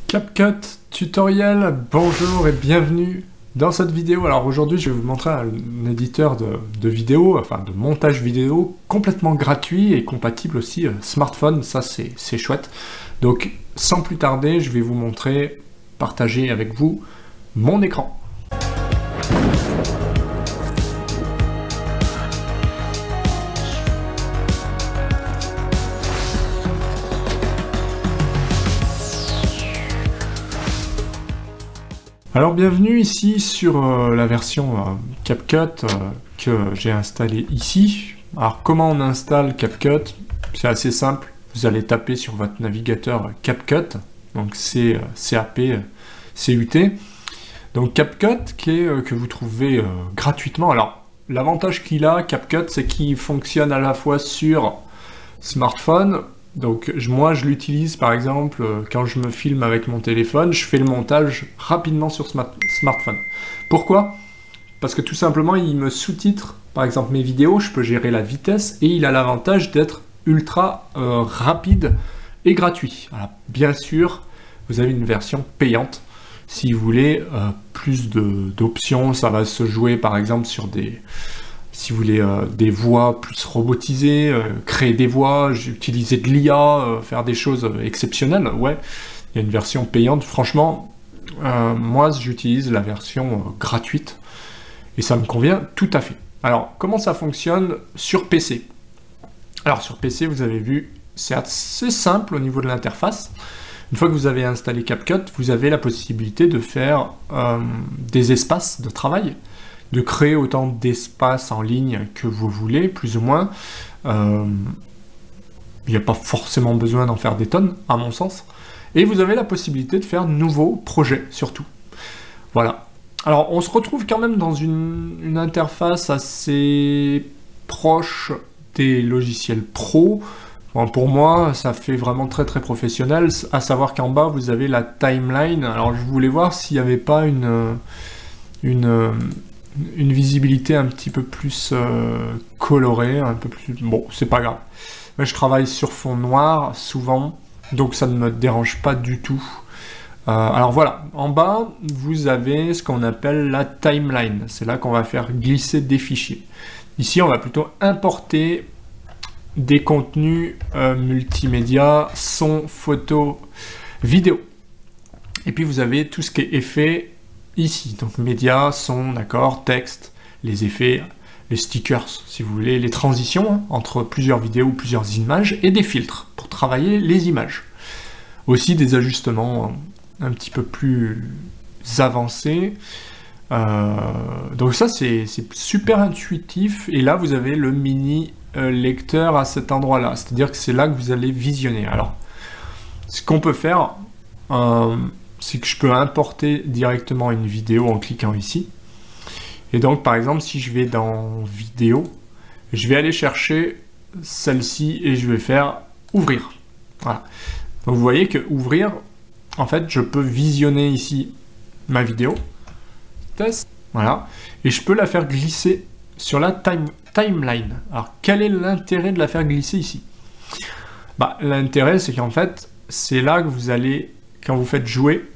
CapCut tutoriel, bonjour et bienvenue dans cette vidéo. Alors aujourd'hui je vais vous montrer un éditeur de vidéo, enfin de montage vidéo complètement gratuit et compatible aussi smartphone, ça c'est chouette. Donc sans plus tarder je vais vous montrer, partager avec vous mon écran. Alors bienvenue ici sur la version CapCut que j'ai installée ici. Alors comment on installe CapCut? C'est assez simple, vous allez taper sur votre navigateur CapCut, donc c'est CAP-CUT. Donc CapCut que vous trouvez gratuitement. Alors l'avantage qu'il a, CapCut, c'est qu'il fonctionne à la fois sur smartphone. Donc moi je l'utilise par exemple quand je me filme avec mon téléphone, je fais le montage rapidement sur smartphone. Pourquoi? Parce que tout simplement il me sous-titre par exemple mes vidéos, je peux gérer la vitesse et il a l'avantage d'être ultra rapide et gratuit. Alors, bien sûr vous avez une version payante si vous voulez plus d'options, ça va se jouer par exemple sur des... Si vous voulez des voix plus robotisées, créer des voix, utiliser de l'IA, faire des choses exceptionnelles, ouais, il y a une version payante. Franchement, moi j'utilise la version gratuite et ça me convient tout à fait. Alors, comment ça fonctionne sur PC? Alors sur PC, vous avez vu, c'est assez simple au niveau de l'interface. Une fois que vous avez installé CapCut, vous avez la possibilité de faire des espaces de travail, de créer autant d'espace en ligne que vous voulez, plus ou moins. Il n'y a pas forcément besoin d'en faire des tonnes, à mon sens. Et vous avez la possibilité de faire de nouveaux projets, surtout. Voilà. Alors, on se retrouve quand même dans une interface assez proche des logiciels pro. Bon, pour moi, ça fait vraiment très très professionnel, à savoir qu'en bas, vous avez la timeline. Alors, je voulais voir s'il n'y avait pas une visibilité un petit peu plus colorée, un peu plus... Bon, c'est pas grave. Mais je travaille sur fond noir, souvent, donc ça ne me dérange pas du tout. Alors voilà, en bas, vous avez ce qu'on appelle la timeline. C'est là qu'on va faire glisser des fichiers. Ici, on va plutôt importer des contenus multimédia, son, photo, vidéo. Et puis, vous avez tout ce qui est effet ici, donc médias, son, d'accord, texte, les effets, les stickers, si vous voulez, les transitions entre plusieurs vidéos ou plusieurs images, et des filtres pour travailler les images. Aussi des ajustements un petit peu plus avancés. Donc ça, c'est super intuitif, et là, vous avez le mini lecteur à cet endroit-là, c'est-à-dire que c'est là que vous allez visionner. Alors, ce qu'on peut faire... c'est que je peux importer directement une vidéo en cliquant ici. Et donc, par exemple, si je vais dans vidéo, je vais aller chercher celle-ci et je vais faire ouvrir. Voilà. Donc, vous voyez que ouvrir, en fait, je peux visionner ici ma vidéo. Test. Voilà. Et je peux la faire glisser sur la timeline. Alors, quel est l'intérêt de la faire glisser ici? Bah, l'intérêt, c'est qu'en fait, c'est là que vous allez... Quand vous faites jouer,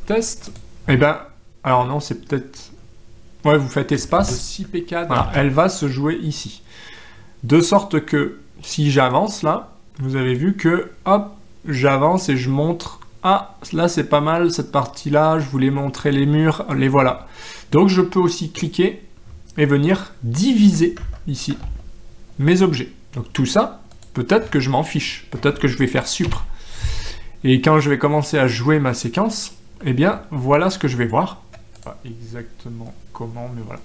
test, et ben, alors non, c'est peut-être, ouais, vous faites espace, 6P4, voilà, elle va se jouer ici. De sorte que, si j'avance là, vous avez vu que, hop, j'avance et je montre, ah, là c'est pas mal, cette partie-là, je voulais montrer les murs, les voilà. Donc je peux aussi cliquer et venir diviser ici mes objets. Donc tout ça, peut-être que je m'en fiche, peut-être que je vais faire supr. Et quand je vais commencer à jouer ma séquence, eh bien, voilà ce que je vais voir. Pas exactement comment, mais voilà.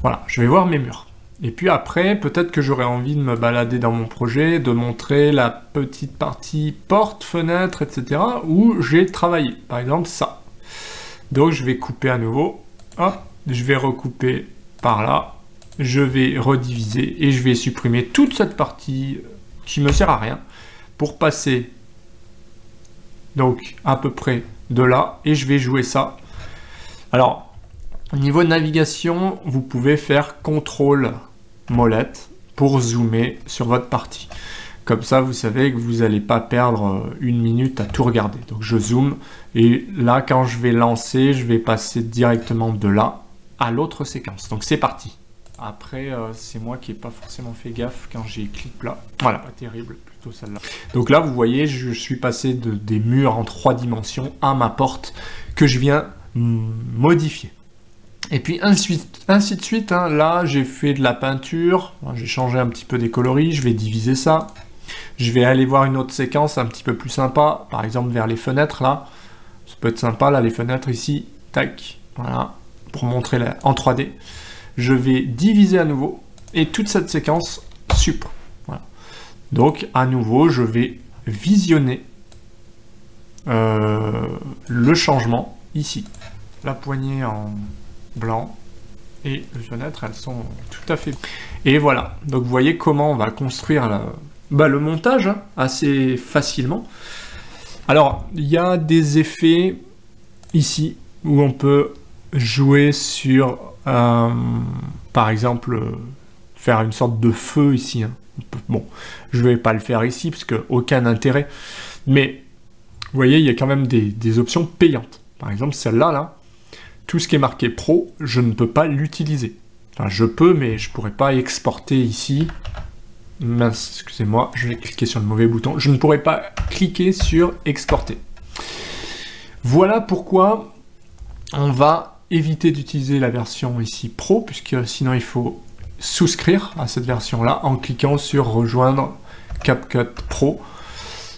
Voilà, je vais voir mes murs. Et puis après, peut-être que j'aurai envie de me balader dans mon projet, de montrer la petite partie porte, fenêtre, etc. où j'ai travaillé. Par exemple, ça. Donc, je vais couper à nouveau. Hop, je vais recouper par là. Je vais rediviser et je vais supprimer toute cette partie qui me sert à rien pour passer... donc à peu près de là, et je vais jouer ça. Alors, au niveau de navigation, vous pouvez faire CTRL molette pour zoomer sur votre partie. Comme ça, vous savez que vous n'allez pas perdre 1 minute à tout regarder. Donc je zoome, et là, quand je vais lancer, je vais passer directement de là à l'autre séquence. Donc c'est parti. Après, c'est moi qui n'ai pas forcément fait gaffe quand j'ai cliqué là. Voilà, pas terrible, plutôt celle-là. Donc là, vous voyez, je suis passé des murs en 3 dimensions à ma porte que je viens modifier. Et puis ainsi de suite, hein. Là, j'ai fait de la peinture, j'ai changé un petit peu des coloris, je vais diviser ça. Je vais aller voir une autre séquence un petit peu plus sympa, par exemple vers les fenêtres, là. Ça peut être sympa, là, les fenêtres ici. Tac, voilà, pour montrer en 3D. Je vais diviser à nouveau, et toute cette séquence supprime. Voilà. Donc, à nouveau, je vais visionner le changement ici. La poignée en blanc, et les fenêtres, elles sont tout à fait... Et voilà, donc vous voyez comment on va construire le montage, hein, assez facilement. Alors, il y a des effets ici, où on peut jouer sur... par exemple, faire une sorte de feu ici. Hein. Bon, je vais pas le faire ici, parce que aucun intérêt. Mais, vous voyez, il y a quand même des options payantes. Par exemple, celle-là, là, tout ce qui est marqué Pro, je ne peux pas l'utiliser. Enfin, je peux, mais je pourrais pas exporter ici. Mince, excusez-moi, je vais cliquer sur le mauvais bouton. Je ne pourrais pas cliquer sur Exporter. Voilà pourquoi on va éviter d'utiliser la version ici Pro, puisque sinon il faut souscrire à cette version-là en cliquant sur Rejoindre CapCut Pro.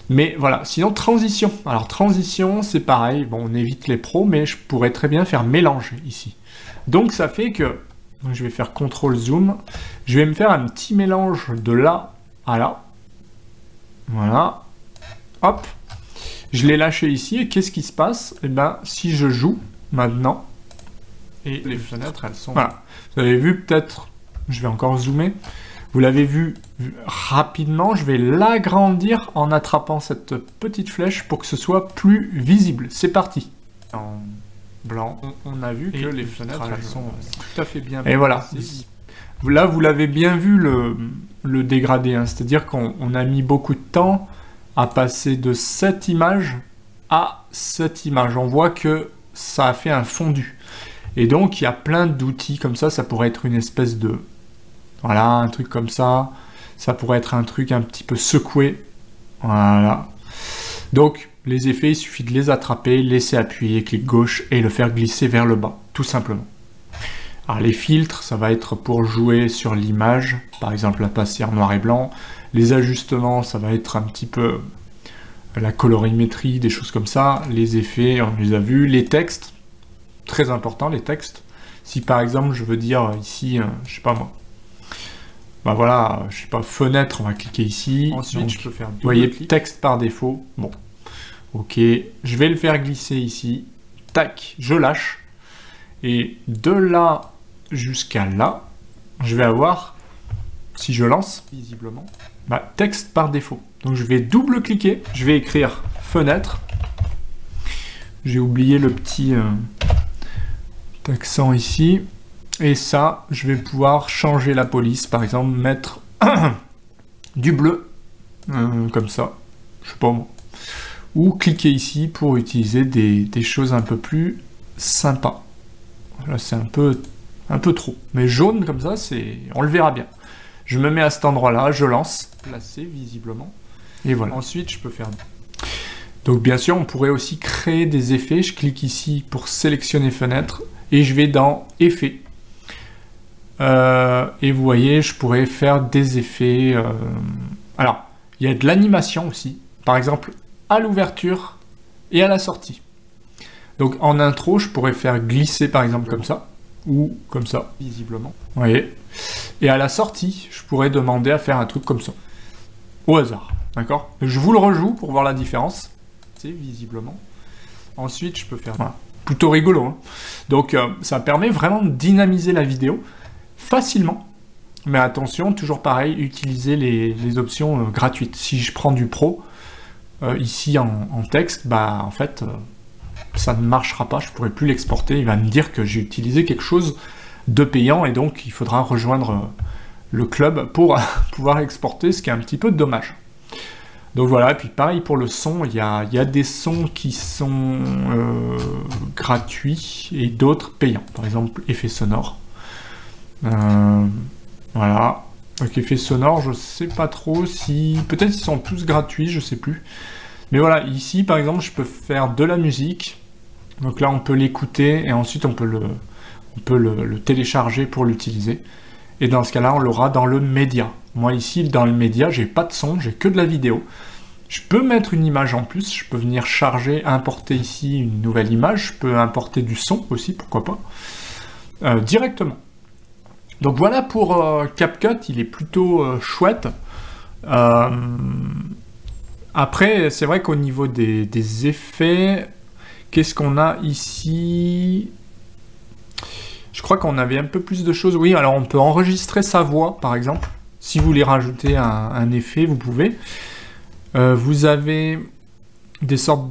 Mais voilà, sinon transition. Alors transition, c'est pareil, bon, on évite les pros, mais je pourrais très bien faire mélange ici. Donc ça fait que, donc je vais faire CTRL Zoom, je vais me faire un petit mélange de là à là. Voilà, hop, je l'ai lâché ici, et qu'est-ce qui se passe? Eh bien, si je joue maintenant, et les fenêtres, elles sont... Voilà, vous avez vu peut-être, je vais encore zoomer, vous l'avez vu rapidement, je vais l'agrandir en attrapant cette petite flèche pour que ce soit plus visible. C'est parti. En blanc, on a vu que les fenêtres, elles sont tout à fait bien. Et voilà. Là, vous l'avez bien vu le dégradé, hein. C'est-à-dire qu'on a mis beaucoup de temps à passer de cette image à cette image. On voit que ça a fait un fondu. Et donc, il y a plein d'outils comme ça. Ça pourrait être une espèce de... Voilà, un truc comme ça. Ça pourrait être un truc un petit peu secoué. Voilà. Donc, les effets, il suffit de les attraper, laisser appuyer, clic gauche, et le faire glisser vers le bas, tout simplement. Alors, les filtres, ça va être pour jouer sur l'image. Par exemple, la passer en noir et blanc. Les ajustements, ça va être un petit peu la colorimétrie, des choses comme ça. Les effets, on les a vus. Les textes, très important, les textes. Si, par exemple, je veux dire ici, je sais pas moi, bah voilà, je sais pas, fenêtre, on va cliquer ici. Ensuite, donc, je peux faire vous voyez, texte par défaut. Bon, ok, je vais le faire glisser ici. Tac, je lâche. Et de là jusqu'à là, je vais avoir, si je lance, visiblement, bah, texte par défaut. Donc je vais double-cliquer, je vais écrire fenêtre. J'ai oublié le petit accent ici. Et ça, je vais pouvoir changer la police, par exemple, mettre du bleu, comme ça, je sais pas moi. Ou cliquer ici pour utiliser des choses un peu plus sympas. Là, c'est un peu trop. Mais jaune, comme ça, on le verra bien. Je me mets à cet endroit-là, je lance, placé visiblement. Et voilà. Ensuite, je peux faire... Donc, bien sûr, on pourrait aussi créer des effets. Je clique ici pour sélectionner fenêtre, et je vais dans Effets. Et vous voyez, je pourrais faire des effets. Alors, il y a de l'animation aussi. Par exemple, à l'ouverture et à la sortie. Donc, en intro, je pourrais faire glisser, par exemple, comme ça. Ou comme ça, visiblement. Vous voyez. Et à la sortie, je pourrais demander à faire un truc comme ça. Au hasard. D'accord? Je vous le rejoue pour voir la différence. C'est visiblement. Ensuite, je peux faire... Voilà. Plutôt rigolo. Hein. Donc, ça permet vraiment de dynamiser la vidéo facilement, mais attention, toujours pareil, utilisez les options gratuites. Si je prends du pro, ici en texte, bah en fait, ça ne marchera pas, je ne pourrai plus l'exporter, il va me dire que j'ai utilisé quelque chose de payant, et donc il faudra rejoindre le club pour pouvoir exporter, ce qui est un petit peu dommage. Donc voilà, et puis pareil pour le son, il y a des sons qui sont gratuits et d'autres payants. Par exemple, effets sonores. Voilà. Donc effets sonores, je sais pas trop si... Peut-être ils sont tous gratuits, je sais plus. Mais voilà, ici par exemple, je peux faire de la musique. Donc là, on peut l'écouter et ensuite on peut le télécharger pour l'utiliser. Et dans ce cas-là, on l'aura dans le média. Moi ici, dans le média, j'ai pas de son, j'ai que de la vidéo. Je peux mettre une image en plus, je peux venir charger, importer ici une nouvelle image, je peux importer du son aussi, pourquoi pas, directement. Donc voilà pour CapCut, il est plutôt chouette. Après, c'est vrai qu'au niveau des effets, qu'est-ce qu'on a ici? Je crois qu'on avait un peu plus de choses. Oui, alors on peut enregistrer sa voix, par exemple. Si vous voulez rajouter un effet, vous pouvez. Vous avez des sortes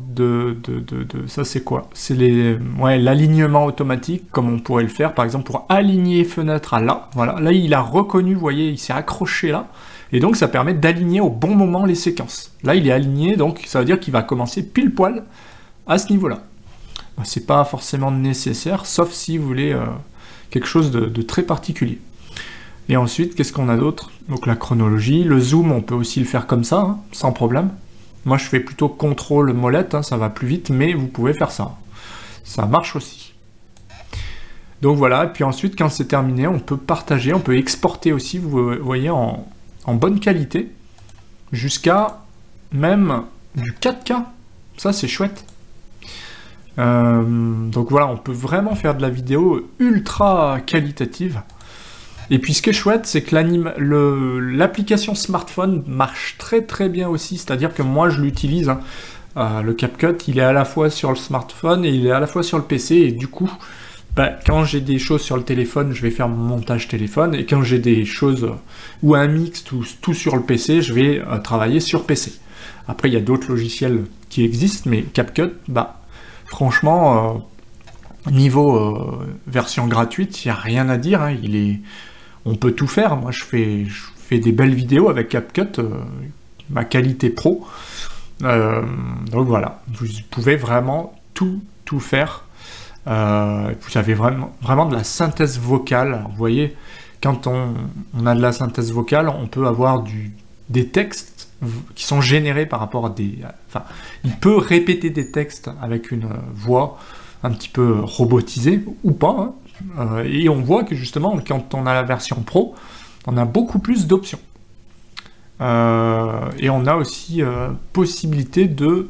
ça c'est quoi? C'est l'alignement automatique, comme on pourrait le faire, par exemple, pour aligner fenêtre à là. Voilà, là il a reconnu, vous voyez, il s'est accroché là. Et donc ça permet d'aligner au bon moment les séquences. Là il est aligné, donc ça veut dire qu'il va commencer pile poil à ce niveau-là. C'est pas forcément nécessaire, sauf si vous voulez quelque chose de très particulier. Et ensuite, qu'est-ce qu'on a d'autre? Donc la chronologie, le zoom, on peut aussi le faire comme ça, hein, sans problème. Moi, je fais plutôt contrôle molette, hein, ça va plus vite, mais vous pouvez faire ça. Ça marche aussi. Donc voilà, et puis ensuite, quand c'est terminé, on peut partager, on peut exporter aussi, vous voyez, en bonne qualité, jusqu'à même du 4K. Ça, c'est chouette. Donc voilà, on peut vraiment faire de la vidéo ultra qualitative. Et puis ce qui est chouette, c'est que l'application smartphone marche très très bien aussi, c'est-à-dire que moi je l'utilise, hein. Le CapCut, il est à la fois sur le smartphone et il est à la fois sur le PC, et du coup, quand j'ai des choses sur le téléphone, je vais faire mon montage téléphone, et quand j'ai des choses, ou un mix, tout sur le PC, je vais travailler sur PC. Après, il y a d'autres logiciels qui existent, mais CapCut, franchement, niveau version gratuite, il n'y a rien à dire, hein. On peut tout faire. Moi, je fais des belles vidéos avec CapCut, ma qualité pro. Donc voilà, vous pouvez vraiment tout faire. Vous avez vraiment de la synthèse vocale. Alors, vous voyez, quand on a de la synthèse vocale, on peut avoir des textes qui sont générés par rapport à Enfin, il peut répéter des textes avec une voix un petit peu robotisée, ou pas, hein. Et on voit que justement, quand on a la version pro, on a beaucoup plus d'options. Et on a aussi possibilité de,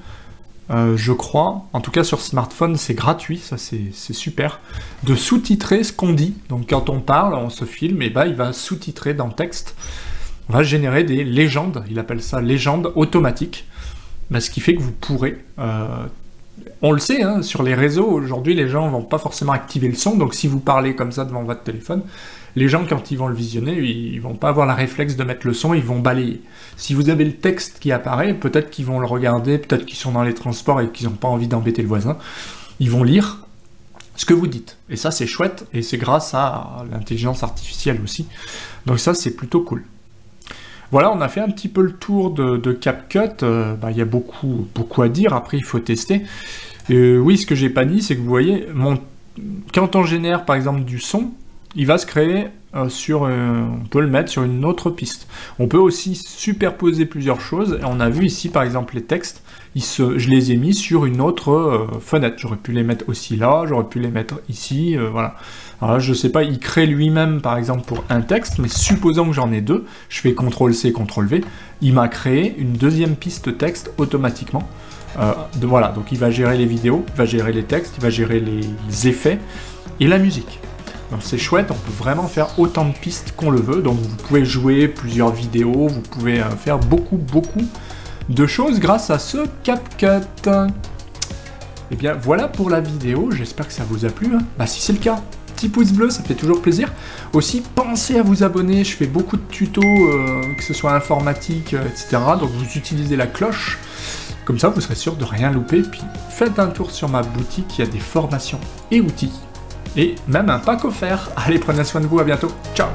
je crois, en tout cas sur smartphone, c'est gratuit, ça c'est super, de sous-titrer ce qu'on dit. Donc quand on parle, on se filme, et il va sous-titrer dans le texte. On va générer des légendes, il appelle ça légendes automatiques, ce qui fait que vous pourrez... on le sait, hein, sur les réseaux, aujourd'hui, les gens vont pas forcément activer le son, donc si vous parlez comme ça devant votre téléphone, les gens, quand ils vont le visionner, ils vont pas avoir la réflexe de mettre le son, ils vont balayer. Si vous avez le texte qui apparaît, peut-être qu'ils vont le regarder, peut-être qu'ils sont dans les transports et qu'ils n'ont pas envie d'embêter le voisin, ils vont lire ce que vous dites. Et ça, c'est chouette, et c'est grâce à l'intelligence artificielle aussi. Donc ça, c'est plutôt cool. Voilà, on a fait un petit peu le tour de CapCut. Il y a beaucoup à dire, après il faut tester. Oui, ce que j'ai pas dit, c'est que vous voyez, quand on génère par exemple du son, il va se créer on peut le mettre sur une autre piste. On peut aussi superposer plusieurs choses, et on a vu ici par exemple les textes, je les ai mis sur une autre fenêtre. J'aurais pu les mettre aussi là, j'aurais pu les mettre ici, voilà. Alors là, je sais pas, il crée lui-même par exemple pour un texte, mais supposons que j'en ai deux, je fais CTRL-C, CTRL-V, il m'a créé une deuxième piste texte automatiquement. Voilà, donc il va gérer les vidéos, il va gérer les textes, il va gérer les effets et la musique. Donc c'est chouette, on peut vraiment faire autant de pistes qu'on le veut, donc vous pouvez jouer plusieurs vidéos, vous pouvez faire beaucoup de choses grâce à ce CapCut. Et bien voilà pour la vidéo, j'espère que ça vous a plu, hein. Si c'est le cas, petit pouce bleu, ça fait toujours plaisir. Aussi, pensez à vous abonner, je fais beaucoup de tutos, que ce soit informatique, etc. Donc vous utilisez la cloche, comme ça vous serez sûr de rien louper. Puis faites un tour sur ma boutique, il y a des formations et outils. Et même un pack offert. Allez, prenez soin de vous, à bientôt. Ciao!